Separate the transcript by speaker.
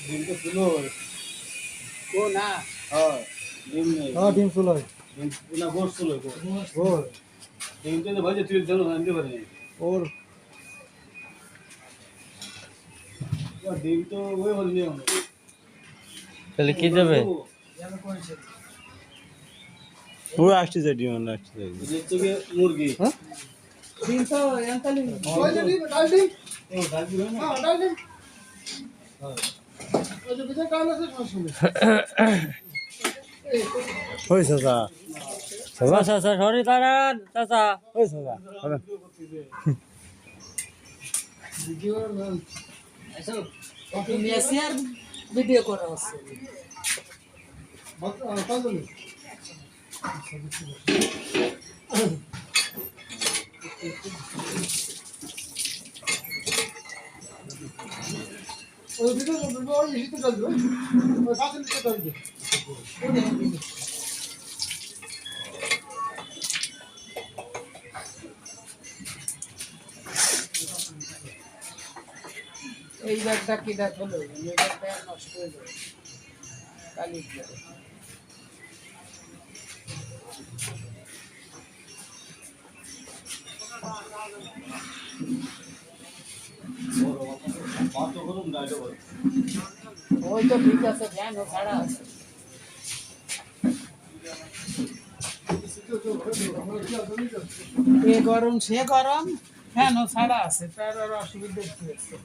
Speaker 1: ডিম তো ফুল হয় কো না হ্যাঁ ডিম নেই
Speaker 2: ডিম ফুল হয়
Speaker 1: ডিম না গোস ফুল হয়
Speaker 2: গোল
Speaker 1: ডিম তো ভাজে তুই জানো আনতে পারে
Speaker 2: ওর
Speaker 1: ডিম তো ওই হল নিয়ে আমরা
Speaker 3: তাহলে কি দেবে
Speaker 4: ও আসছে ডিম না আসছে
Speaker 1: যেতে মুরগি
Speaker 2: হ্যাঁ
Speaker 5: ডিম তো এনতালি
Speaker 2: ওই যে ডিম ডাল ডিম
Speaker 1: ও ডাল দিবে না
Speaker 2: হ্যাঁ ডাল ডিম ওই যে বিজয় কাম আছে শুনে
Speaker 4: ওই চাচা
Speaker 3: চাচা চাচা সরি দাঁড়ান চাচা
Speaker 4: ওই চাচা
Speaker 2: ভিডিও
Speaker 5: এসো মেসিয়ার ভিডিও করা হচ্ছে
Speaker 2: কাজলি ওই ভিডিও ওই হিতে চলবে ওই কাজলি চলবে
Speaker 5: এই ব্যাগটা কি দেখ হলো এই ব্যাগটা নষ্ট হয়ে যাবে কালি
Speaker 1: ভাত তো করুন ডাইটো করুন
Speaker 5: ওই তো ঠিক আছে ফ্যান ও ছাড়া আছে এ গরম সে গরম ফ্যান ও ছাড়া আছে তার আর অসুবিধা কি আছে